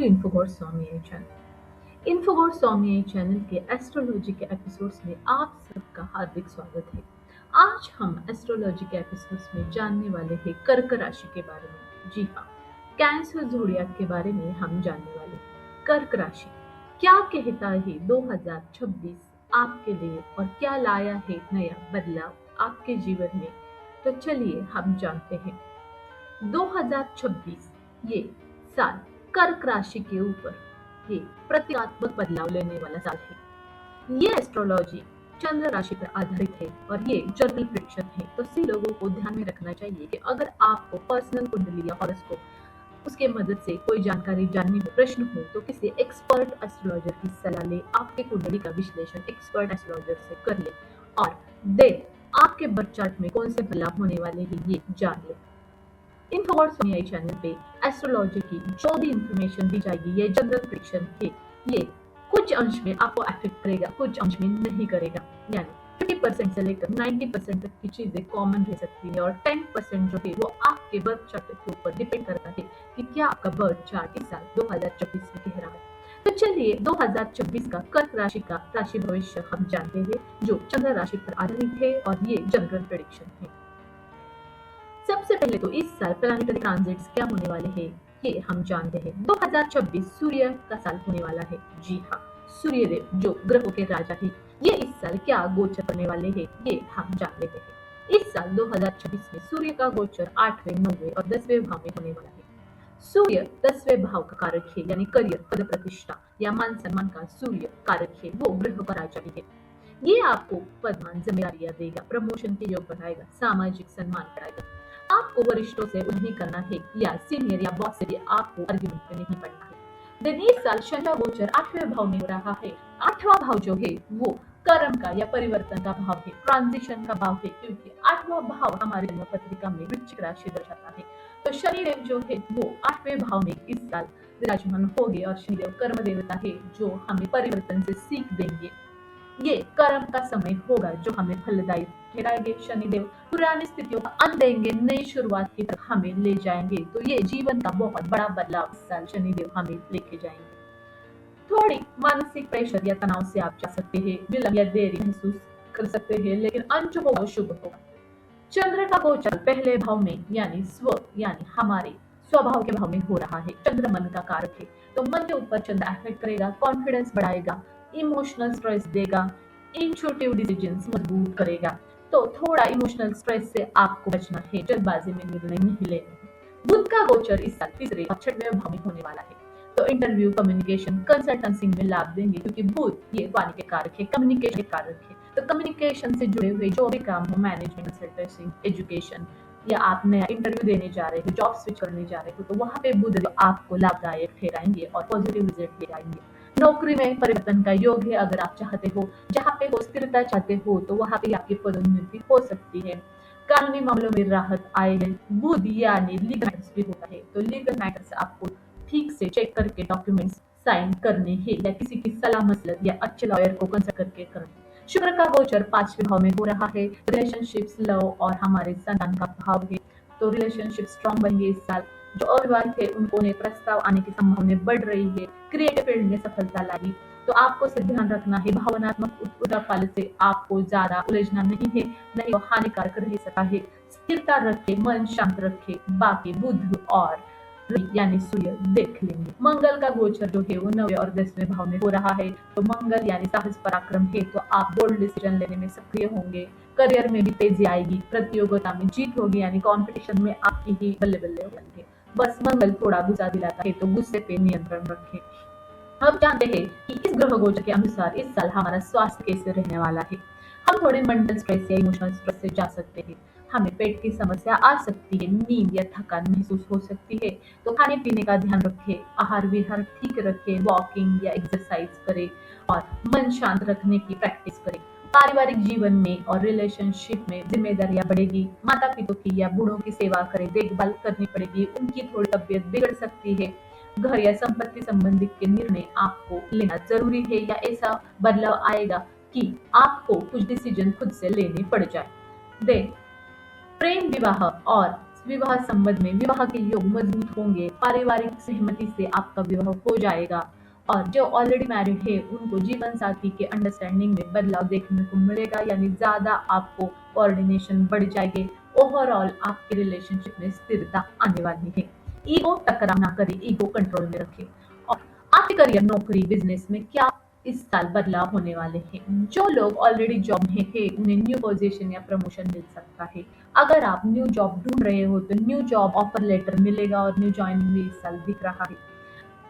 To Infogot Swami channel. Infogot Swami channel के astrology के episodes में आप सबका हार्दिक स्वागत है। आज हम एस्ट्रोलॉजी के एपिसोड्स में जानने वाले हैं कर्क राशि के बारे में। जी हाँ, कैंसर ज़ोडिएक के बारे में हम जानने वाले हैं। कर्क राशि क्या कहता है 2026 आपके लिए और क्या लाया है नया बदलाव आपके जीवन में, तो चलिए हम जानते हैं। 2026 ये साल कर्क राशि के ऊपर ये प्रतीकात्मक बदलाव लेने वाला साल है। ये एस्ट्रोलॉजी चंद्र राशि पर आधारित है और ये जनरल प्रेडिक्शन है। तो सभी लोगों को ध्यान में रखना चाहिए कि अगर आपको पर्सनल कुंडली या हॉरोस्कोप उसके मदद से कोई जानकारी जाननी हो, प्रश्न हो, तो किसी एक्सपर्ट एस्ट्रोलॉजर की सलाह ले। आपके कुंडली का विश्लेषण एक्सपर्ट एस्ट्रोलॉजर से कर ले और देख आपके बर्थ चार्ट में कौन से बदलाव होने वाले हैं ये जान ले। इन्फोगोट स्वामी चैनल पे एस्ट्रोलॉजी की जो भी इंफॉर्मेशन दी जाएगी ये जनरल प्रेडिक्शन है। ये कुछ अंश में आपको अफेक्ट करेगा, कुछ अंश में नहीं करेगा। यानी 50% से लेकर 90% तक की चीजें कॉमन रह सकती है और 10% जो है वो आपके बर्थ चार्ट के ऊपर डिपेंड करता है कि क्या आपका बर्थ चार्ट इस साल 2024 में कह रहा है। तो चलिए 2026 का कर्क राशि का राशि भविष्य हम जानते हैं, जो चंद्र राशि पर आधारित है और ये जनरल प्रेडिक्शन है। सबसे पहले तो इस साल प्लैनेटरी ट्रांजिट्स क्या होने वाले हैं ये हम जानते हैं। 2026 सूर्य का साल होने वाला है। जी हाँ, सूर्यदेव जो ग्रहों के राजा है, ये इस साल क्या गोचर करने वाले हैं ये हम जान लेते हैं। इस साल 2026 में सूर्य का गोचर 8वें, 9वें और 10वें भाव में होने वाला है। सूर्य 10वें भाव का कारक है, यानी करियर, पद प्रतिष्ठा या मान सम्मान का सूर्य कारक है, वो ग्रहों का राजा भी है। ये आपको पदमान जिम्मेदारियां देगा, प्रमोशन के योग बनाएगा, सामाजिक सम्मान कराएगा। आपको वरिष्ठों से नहीं करना है या सीनियर या बॉस से भी आपको आर्ग्यूमेंट में नहीं पड़ना है। दिन इस साल शनि का गोचर 8वें भाव में हो रहा है। 8वां भाव जो है वो कर्म का या परिवर्तन का भाव है, ट्रांजिशन का भाव है, क्योंकि 8वां भाव हमारे जन्म पत्रिका में वृश्चिक राशि दर्शाता है। तो शनिदेव जो है वो 8वें भाव में इस साल विराजमान होंगे और शनिदेव कर्म देवता है जो हमें परिवर्तन से सीख देंगे। ये कर्म का समय होगा जो हमें फलदायी ठहराएंगे। शनिदेव पुरानी स्थितियों का अंत देंगे, नई शुरुआत की तरफ हमें ले जाएंगे। तो ये जीवन का बहुत बड़ा बदलाव इस साल शनिदेव हमें लेके जाएंगे। थोड़ी मानसिक प्रेशर या तनाव से आप जा सकते हैं, विलंब या देरी महसूस कर सकते हैं, लेकिन अंत जो होगा शुभ होगा। चंद्र का गोचर पहले भाव में यानी यानी हमारे स्वभाव के भाव में हो रहा है। चंद्र मन का कारक है, तो मन के ऊपर चंद्र अफेक्ट करेगा, कॉन्फिडेंस बढ़ाएगा, इमोशनल स्ट्रेस देगा, इंट्यूटिव डिसीजंस मजबूत करेगा। तो थोड़ा इमोशनल स्ट्रेस से आपको बचना है, जल्दबाजी में निर्णय नहीं लेना है। बुध का गोचर इस साल 3रे और 6वें भाव में होने वाला है। तो इंटरव्यू, कम्युनिकेशन, कंसल्टेंसी में लाभ देंगे, क्योंकि बुध ये वाणी के कारक है, कम्युनिकेशन के कारक है। तो कम्युनिकेशन से जुड़े हुए जो भी काम हो, मैनेजमेंट, कंसल्टेंसी, एजुकेशन, या आप नया इंटरव्यू देने जा रहे हो, जॉब स्विच करने जा रहे हो, तो वहाँ पे बुध आपको लाभदायक ठहराएंगे और पॉजिटिव रिजल्ट ले आएंगे। नौकरी में परिवर्तन का योग है, अगर आप चाहते हो, जहाँ पे हो स्थिरता चाहते हो, तो वहाँ पे आपकी पदोन्नति हो सकती है। कानूनी मामलों में राहत आएगी। बुध यानी लीगल मैटर्स भी होता है, तो लीगल मैटर्स आपको ठीक से चेक करके डॉक्यूमेंट्स साइन करने हैं या किसी की सलाह मसलत या अच्छे लॉयर को कंसल्ट करके करने। शुक्र का गोचर 5वें भाव में हो रहा है। रिलेशनशिप्स, लव और हमारे संतान का भाव है, तो रिलेशनशिप स्ट्रॉन्ग बनेंगे इस साल। जो अविवाहित थे उनको प्रस्ताव आने की संभावना बढ़ रही है। क्रिएटिव फील्ड में सफलता लागी। तो आपको सिर्फ ध्यान रखना है, भावनात्मक उतार से आपको ज्यादा उलझना नहीं है, नहीं वो हानिकारक रह सकता है। स्थिरता रखे, मन शांत रखे, बाकी बुध और यानी सूर्य देख लेंगे। मंगल का गोचर जो है वो 9वें और 10वें भाव में हो रहा है। तो मंगल यानी साहस पराक्रम है, तो आप बोल्ड डिसीजन लेने में सक्रिय होंगे। करियर में भी तेजी आएगी, प्रतियोगिता में जीत होगी, यानी कंपटीशन में आपकी ही बल्ले बल्ले होंगे। बस मंगल थोड़ा गुस्सा दिलाता है, तो गुस्से पे नियंत्रण रखें। अब जानते हैं कि इस ग्रह गोचर के अनुसार इस साल हमारा स्वास्थ्य कैसे रहने वाला है। हम थोड़े मेंटल स्ट्रेस या इमोशनल स्ट्रेस से जा सकते हैं, हमें पेट की समस्या आ सकती है, नींद या थकान महसूस हो सकती है। तो खाने पीने का ध्यान रखें, आहार विहार ठीक रखें, वॉकिंग या एक्सरसाइज करें और मन शांत रखने की प्रैक्टिस करें। पारिवारिक जीवन में और रिलेशनशिप में जिम्मेदारियां बढ़ेगी। माता पिता की या बूढ़ों की सेवा करें, देखभाल करनी पड़ेगी, उनकी थोड़ी तबीयत बिगड़ सकती है। घर या संपत्ति संबंधित के निर्णय आपको लेना जरूरी है, या ऐसा बदलाव आएगा कि आपको कुछ डिसीजन खुद से लेने पड़ जाए। प्रेम, विवाह और विवाह संबंध में विवाह के योग मजबूत होंगे, पारिवारिक सहमति से आपका विवाह हो जाएगा और जो ऑलरेडी मैरिड है उनको जीवन साथी के अंडरस्टैंडिंग में बदलाव देखने को मिलेगा, यानी ज्यादा आपको कोऑर्डिनेशन बढ़ जाएगी। ओवरऑल आपके रिलेशनशिप में स्थिरता आने वाली है। ईगो टकराव ना करें, ईगो कंट्रोल में रखें। और आपके करियर, नौकरी, बिजनेस में क्या इस साल बदलाव होने वाले हैं। जो लोग ऑलरेडी जॉब में है उन्हें न्यू पोजीशन या प्रमोशन मिल सकता है। अगर आप न्यू जॉब ढूंढ रहे हो तो न्यू जॉब ऑफर लेटर मिलेगा और न्यू ज्वाइनिंग भी इस साल दिख रहा है।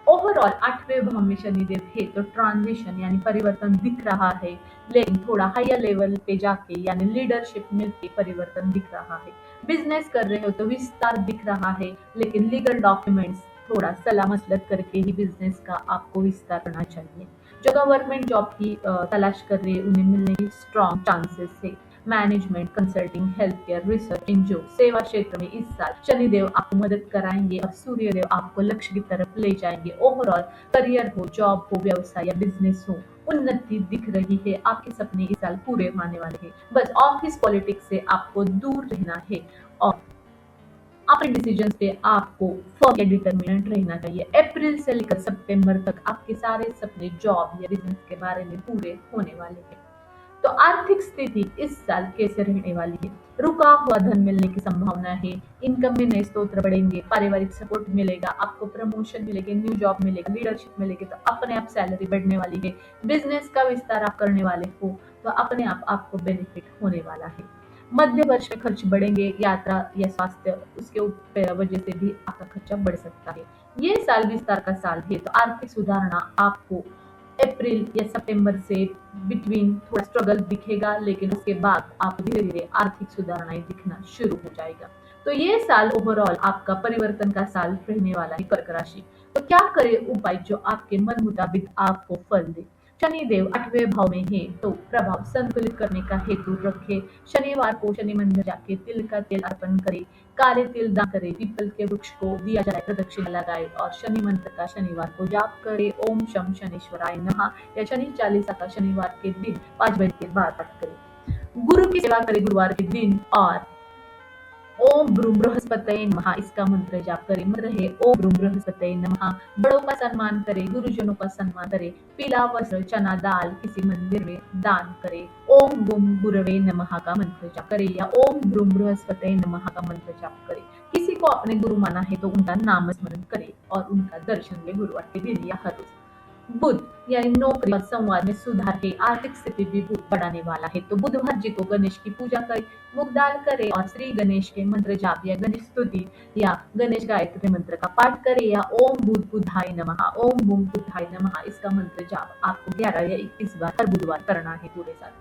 ओवरऑल 8वें भाव में शनिदेव है तो ट्रांजिशन यानी परिवर्तन दिख रहा है, लेकिन थोड़ा हायर लेवल पे जाके यानी लीडरशिप मिलके परिवर्तन दिख रहा है। बिजनेस कर रहे हो तो विस्तार दिख रहा है, लेकिन लीगल डॉक्यूमेंट्स थोड़ा सलाह मसलत करके ही बिजनेस का आपको विस्तार करना चाहिए। जो गवर्नमेंट जॉब की तलाश कर रहे हैं उन्हें मिलने की स्ट्रॉन्ग चांसेस है। Management, consulting, health care, research, NGO, सेवा क्षेत्र में इस साल शनिदेव आपको मदद कराएंगे और सूर्यदेव आपको लक्ष्य की तरफ ले जाएंगे। ओवरऑल करियर हो, जॉब हो, व्यवसाय या बिजनेस हो, उन्नति दिख रही है। आपके सपने इस साल पूरे होने वाले हैं। बस ऑफिस पॉलिटिक्स से आपको दूर रहना है और अपने डिसीजन पे आपको फर्म या डिटर्मिनेंट रहना चाहिए। अप्रैल से लेकर सितंबर तक आपके सारे सपने जॉब या बिजनेस के बारे में पूरे होने वाले हैं। तो आर्थिक स्थिति इस साल कैसे रहने वाली है। रुका हुआ धन मिलने की संभावना है, इनकम में नए स्रोत बढ़ेंगे, पारिवारिक सपोर्ट मिलेगा, आपको प्रमोशन मिलेगी, न्यू जॉब मिलेगा, लीडरशिप मिलेगी तो अपने आप सैलरी बढ़ने वाली है। बिजनेस का विस्तार आप करने वाले हो तो अपने आप आपको बेनिफिट होने वाला है। मध्य वर्ष में खर्च बढ़ेंगे, यात्रा या स्वास्थ्य उसके वजह से भी आपका खर्चा बढ़ सकता है। ये साल विस्तार का साल है तो आर्थिक सुधारना आपको अप्रैल या सितंबर से बिटवीन थोड़ा स्ट्रगल दिखेगा, लेकिन उसके बाद आप धीरे धीरे आर्थिक सुधारणाएं दिखना शुरू हो जाएगा। तो ये साल ओवरऑल आपका परिवर्तन का साल रहने वाला है कर्क राशि। तो क्या करे उपाय जो आपके मन मुताबिक आपको फल दे। शनिदेव 8वें भाव में है तो प्रभाव संतुलित करने का हेतु रखे। शनिवार को शनि मंदिर जाके तिल का तेल अर्पण करे, काले तिल दान करे, पीपल के वृक्ष को दिया जाए, प्रदक्षिणा लगाए और शनि मंत्र का शनिवार को जाप करे। ओम शम शनीश्वराय नमः या शनि चालीसा का शनिवार के दिन 5 बजे के बाद पाठ करे। गुरु की सेवा करे गुरुवार के दिन और ओम ब्रूम बृहस्पतये नमः इसका मंत्र जाप करें। मंत्र है ओम ब्रूम बृहस्पतये नमः। बड़ों का सम्मान करे, गुरुजनों का सम्मान करे, पीला वस्त्र, चना दाल किसी मंदिर में दान करे। ओम गुम गुरवे नमः का मंत्र जाप करे या ओम ब्रूम बृहस्पतये नमः का मंत्र जाप करे। किसी को अपने गुरु माना है तो उनका नाम स्मरण करे और उनका दर्शन ले गुरुवार के दिन या हर रोज। बुध यानी नौकरी और संवाद में सुधार है, आर्थिक स्थिति भी बुध बढ़ाने वाला है तो बुधवार जी को गणेश की पूजा करें, मूंग दाल करें और श्री गणेश के मंत्र जाप या गणेश स्तुति या गणेश गायत्री मंत्र का पाठ करें या ओम बुध बुधाय नमः, ओम बुम बुधाय नमः इसका मंत्र जाप आपको 11 या 21 बार हर बुधवार करना है पूरे साल।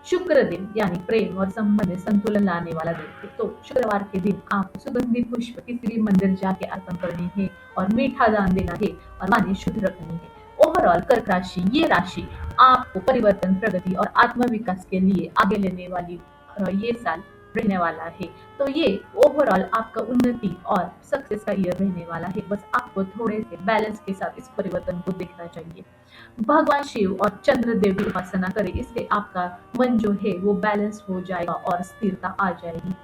शुक्र दिन यानी प्रेम और संबंध में संतुलन लाने वाला दिन है तो शुक्रवार के दिन आप सुगंधित पुष्प किसी भी मंदिर जाके अर्पण करने हैं और मीठा दान देना है और वाणी शुद्ध रखनी है। ओवरऑल कर्क राशि ये राशि आपको परिवर्तन, प्रगति और आत्म विकास के लिए आगे लेने वाली ये साल रहने वाला है। तो ये ओवरऑल आपका उन्नति और सक्सेस का ईयर रहने वाला है। बस आपको थोड़े से बैलेंस के साथ इस परिवर्तन को देखना चाहिए। भगवान शिव और चंद्रदेव की उपासना करें, इससे आपका मन जो है वो बैलेंस हो जाएगा और स्थिरता आ जाएगी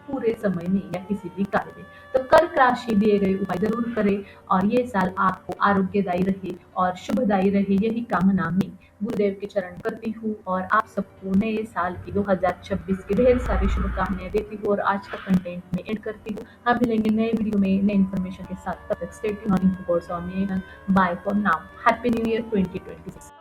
पूरे समय में या किसी भी कार्य में। तो कर्क राशि दिए गए उपाय जरूर करें और ये साल आपको आरोग्यदायी रहे और शुभदायी रहे, यही कामना मैं गुरुदेव के चरण करती हूँ और आप सबको नए साल की 2026 की ढेर सारी शुभकामनाएं देती हूँ और आज का कंटेंट में एंड करती हूँ। हम मिलेंगे नए वीडियो में नए इन्फॉर्मेशन के साथ, तब तक stay tuned on info course on bye for now. Happy new year 2026।